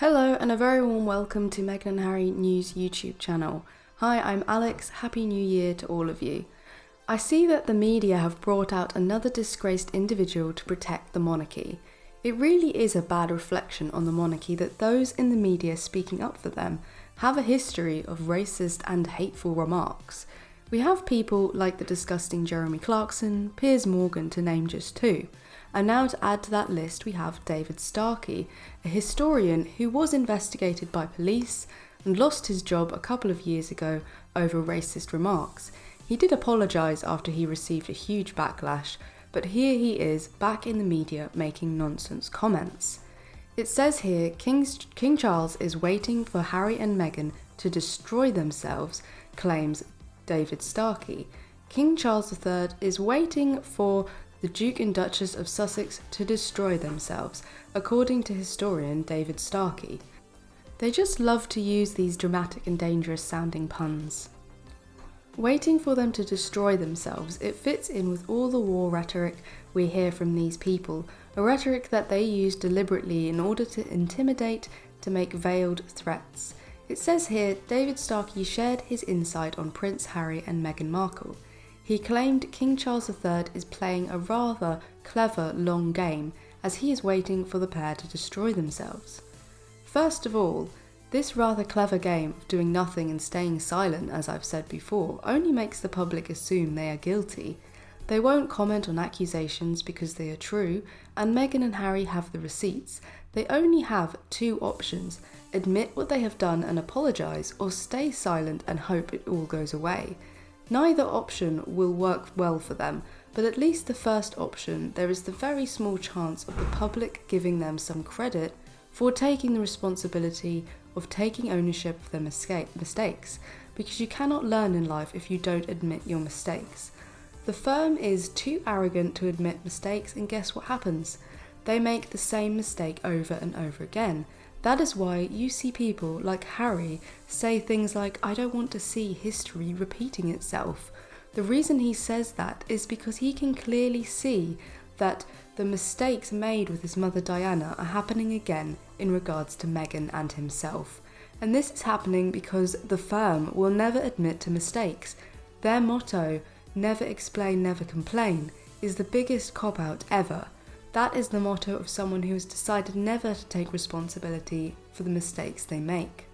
Hello and a very warm welcome to Meghan and Harry News YouTube channel. Hi, I'm Alex. Happy New Year to all of you. I see that the media have brought out another disgraced individual to protect the monarchy. It really is a bad reflection on the monarchy that those in the media speaking up for them have a history of racist and hateful remarks. We have people like the disgusting Jeremy Clarkson, Piers Morgan to name just two. And now to add to that list we have David Starkey, a historian who was investigated by police and lost his job a couple of years ago over racist remarks. He did apologise after he received a huge backlash, but here he is back in the media making nonsense comments. It says here King Charles is waiting for Harry and Meghan to destroy themselves, claims David Starkey. King Charles III is waiting for the Duke and Duchess of Sussex to destroy themselves, according to historian David Starkey. They just love to use these dramatic and dangerous sounding puns. Waiting for them to destroy themselves, it fits in with all the war rhetoric we hear from these people, a rhetoric that they use deliberately in order to intimidate, to make veiled threats. It says here, David Starkey shared his insight on Prince Harry and Meghan Markle. He claimed King Charles III is playing a rather clever long game as he is waiting for the pair to destroy themselves. First of all, this rather clever game of doing nothing and staying silent, as I've said before, only makes the public assume they are guilty. They won't comment on accusations because they are true, and Meghan and Harry have the receipts. They only have two options: admit what they have done and apologise, or stay silent and hope it all goes away. Neither option will work well for them, but at least the first option, there is the very small chance of the public giving them some credit for taking the responsibility of taking ownership of their mistakes, because you cannot learn in life if you don't admit your mistakes. The firm is too arrogant to admit mistakes, and guess what happens? They make the same mistake over and over again. That is why you see people like Harry say things like, "I don't want to see history repeating itself." The reason he says that is because he can clearly see that the mistakes made with his mother Diana are happening again in regards to Meghan and himself. And this is happening because the firm will never admit to mistakes. Their motto, "Never explain, never complain," is the biggest cop-out ever. That is the motto of someone who has decided never to take responsibility for the mistakes they make.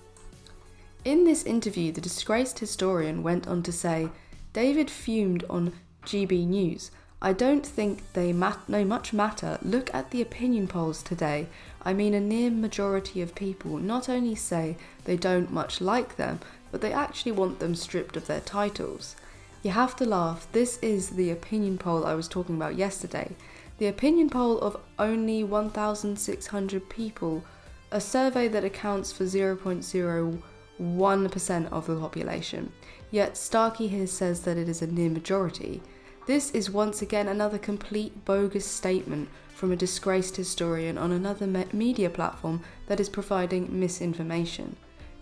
In this interview, the disgraced historian went on to say, David fumed on GB News. "I don't think they know much matter. Look at the opinion polls today. I mean, a near majority of people not only say they don't much like them, but they actually want them stripped of their titles." You have to laugh. This is the opinion poll I was talking about yesterday. The opinion poll of only 1,600 people, a survey that accounts for 0.01% of the population. Yet Starkey here says that it is a near majority. This is once again another complete bogus statement from a disgraced historian on another media platform that is providing misinformation.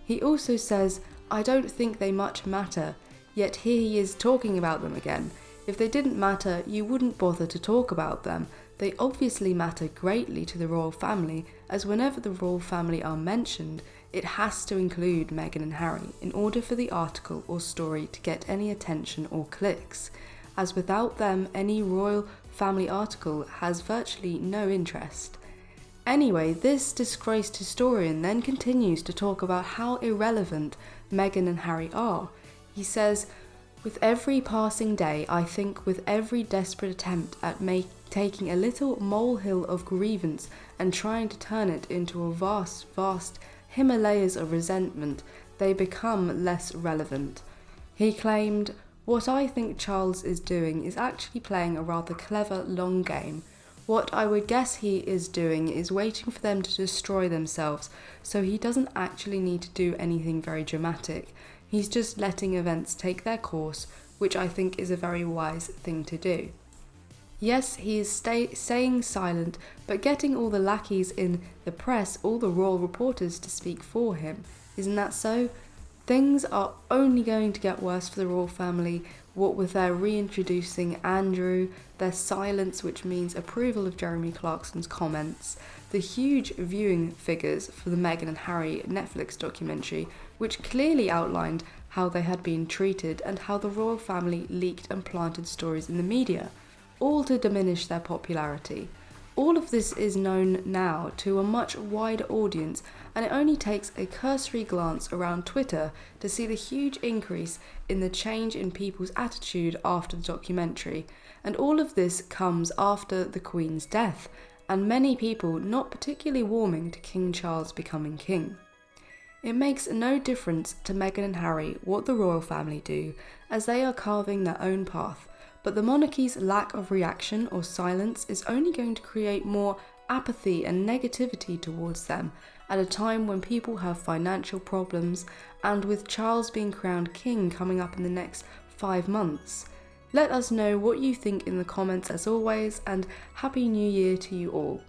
He also says, "I don't think they much matter," yet here he is talking about them again. If they didn't matter, you wouldn't bother to talk about them. They obviously matter greatly to the royal family, as whenever the royal family are mentioned, it has to include Meghan and Harry in order for the article or story to get any attention or clicks, as without them any royal family article has virtually no interest. Anyway, this disgraced historian then continues to talk about how irrelevant Meghan and Harry are. He says, "With every passing day, I think with every desperate attempt at taking a little molehill of grievance and trying to turn it into a vast, vast Himalayas of resentment, they become less relevant." He claimed, "What I think Charles is doing is actually playing a rather clever long game. What I would guess he is doing is waiting for them to destroy themselves, so he doesn't actually need to do anything very dramatic. He's just letting events take their course, which I think is a very wise thing to do." Yes, he is staying silent, but getting all the lackeys in the press, all the royal reporters to speak for him. Isn't that so? Things are only going to get worse for the royal family, what with their reintroducing Andrew, their silence, which means approval of Jeremy Clarkson's comments, the the huge viewing figures for the Meghan and Harry Netflix documentary, which clearly outlined how they had been treated and how the royal family leaked and planted stories in the media, all to diminish their popularity. All of this is known now to a much wider audience, and it only takes a cursory glance around Twitter to see the huge increase in the change in people's attitude after the documentary. And all of this comes after the Queen's death, and many people not particularly warming to King Charles becoming king. It makes no difference to Meghan and Harry what the royal family do, as they are carving their own path. But the monarchy's lack of reaction or silence is only going to create more apathy and negativity towards them at a time when people have financial problems, and with Charles being crowned king coming up in the next 5 months. Let us know what you think in the comments as always, and Happy New Year to you all.